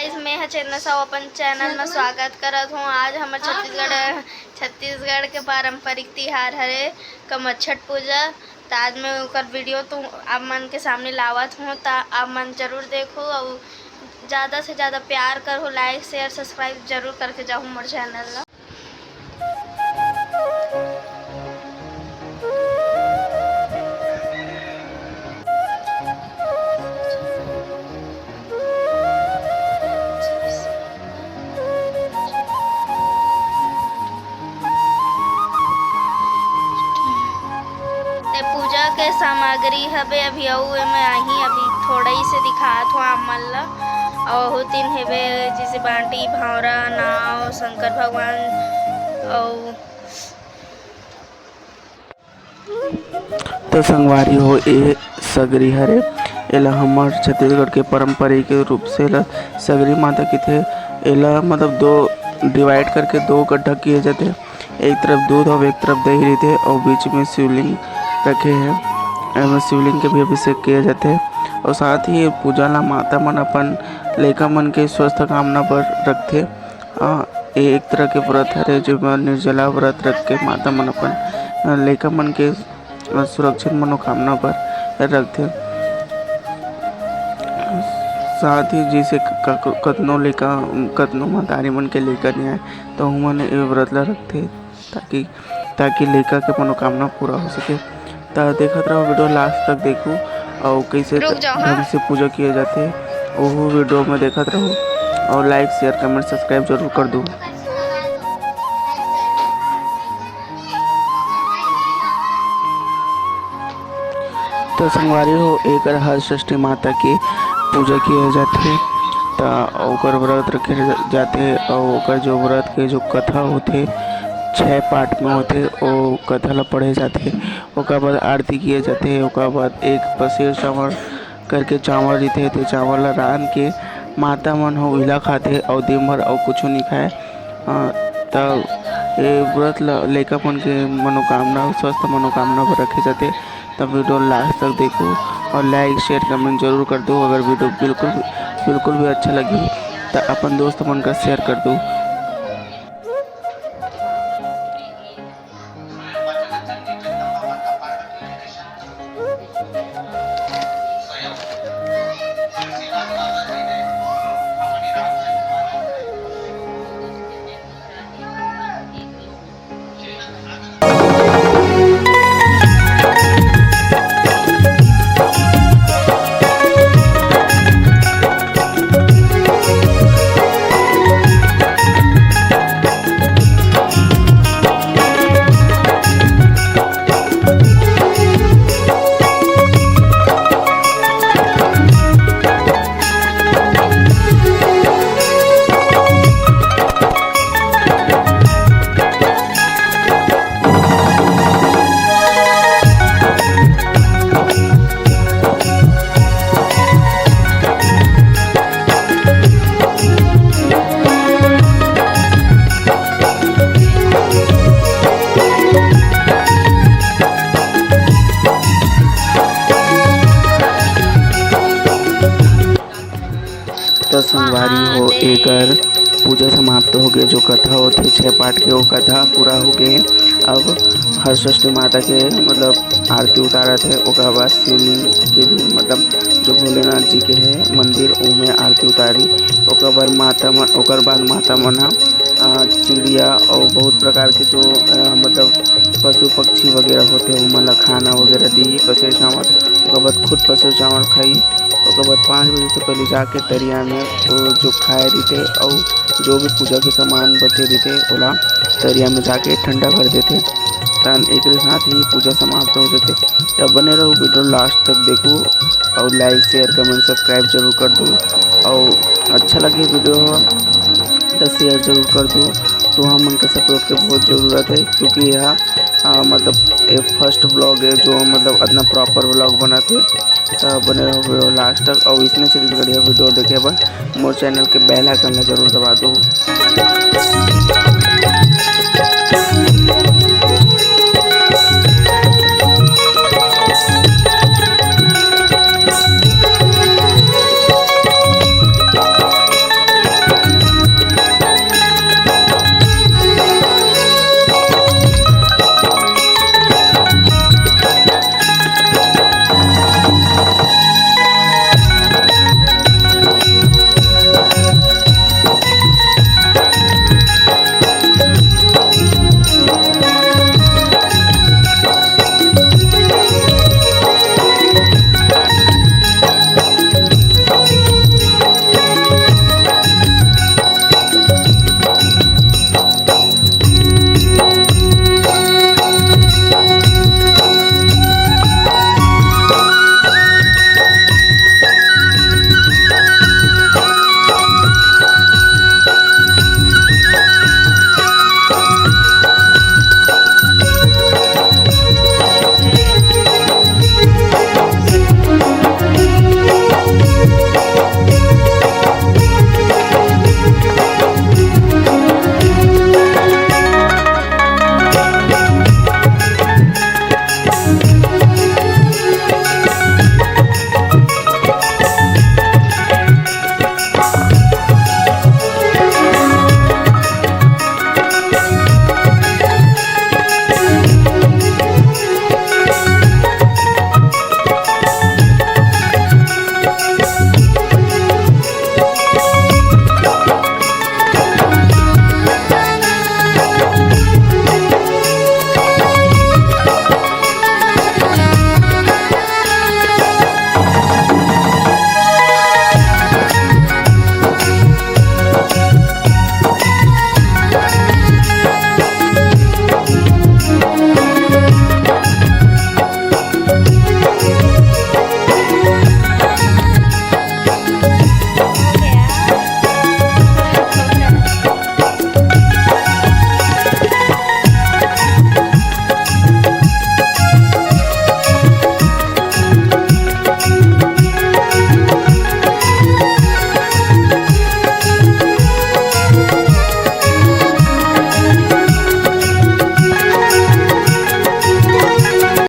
Guys, मैं है चेतना साहू अपन channel में स्वागत करत हूँ। आज हमारे छत्तीसगढ़ के पारंपरिक तिहार हरे कमर छठ पूजा। तो आज मैं ओकर वीडियो तो आप मन के सामने लावत हूँ। तो आप मन जरूर देखो और ज़्यादा से ज़्यादा प्यार करो, लाइक शेयर सब्सक्राइब जरूर करके जाओ हमारे चैनल ला। पूजा के सामग्री हवे अभी में आही अभी थोड़ा ही से दिखात हो आप मन ला। और तीन हेवे जैसे बांटी भावरा नाव शंकर भगवान और तो संगवारी हो ए सगरी हरे एला हमार छत्तीसगढ़ के पारंपरिक रूप से एला सगरी माता की थे। एला मतलब दो डिवाइड करके दो गड्ढा किए जाते। एक तरफ दूध और एक तरफ दही रहते और बीच में शिवलिंग रखे हैं। शिवलिंग के भी अभिषेक किए जाते हैं और साथ ही पूजा ला माता मन अपन लइका मन के स्वस्थ कामना पर रखते। एक तरह के व्रत हरे जो निर्जला व्रत रख के माता मन अपन लइका मन के सुरक्षित मनोकामना पर रखते। साथ ही जैसे कतनो महतारी मन के लइका नहीं आए तो हमन ये व्रत ला रखते ताकि लइका के मनोकामना पूरा हो सके। तो देखत रहो वीडियो लास्ट तक देखो और कैसे ढंग से पूजा किए जाते वो वीडियो में देखत रहो और लाइक शेयर कमेंट सब्सक्राइब जरूर कर दो। तो संगवारी हो एक हर षष्ठी माता की पूजा किए जाते तो ओकर व्रत रखे जाते और ओकर जो व्रत के जो कथा होते 6 पार्ट में होते वो कथा ला पढ़े जाते। ओकर बाद आरती किए जाते। ओकर बाद एक पसेर चावल करके चावल रहते तो चावल ला रान के माता मन हो इला खाते और दिन भर और कुछ नहीं खाए। तब ये व्रत लइका मन के मनोकामना स्वस्थ मनोकामना पर रखे जाते। तब वीडियो लास्ट तक देखो और लाइक शेयर कमेंट जरूर कर दो। अगर वीडियो बिल्कुल भी अच्छा लगे तो अपन दोस्त मन का शेयर कर दो। तो संगवारी हो एकर पूजा समाप्त हो गए। जो कथा होते 6 पार्ट के वो कथा पूरा हो गए। अब हर षष्ठी माता के मतलब आरती उतारा थे। ओकर बाद शिवलिंग के भी मतलब जो भोलेनाथ जी के है मंदिर उनमें आरती उतारी। ओकर बाद माता मन चिड़िया और बहुत प्रकार के जो मतलब पशु पक्षी वगैरह होते हैं उमन ला खाना वगैरह दी पसेर चावल। ओकर बाद खुद पसेर चावल खाई। ओकर बाद 5 बजे से पहले जाके तरिया में वो जो खाए रहते और जो भी पूजा के सामान बचे रहते ओला तरिया में जाके ठंडा कर देते। तब एक साथ ही पूजा समाप्त हो जाते। तब बने रहो वीडियो लास्ट तक देखो और लाइक शेयर कमेंट सब्सक्राइब जरूर कर दो और अच्छा लगे वीडियो तो शेयर जरूर कर दो। तो हम उनके सपोर्ट के बहुत ज़रूरत है क्योंकि यह मतलब एक फर्स्ट ब्लॉग है जो मतलब इतना प्रॉपर ब्लॉग बनाते। तो बने रहो वीडियो लास्ट तक और इसने छत्तीसगढ़िया वीडियो देखे पर मोर चैनल के बेल आइकन जरूर दबा दो।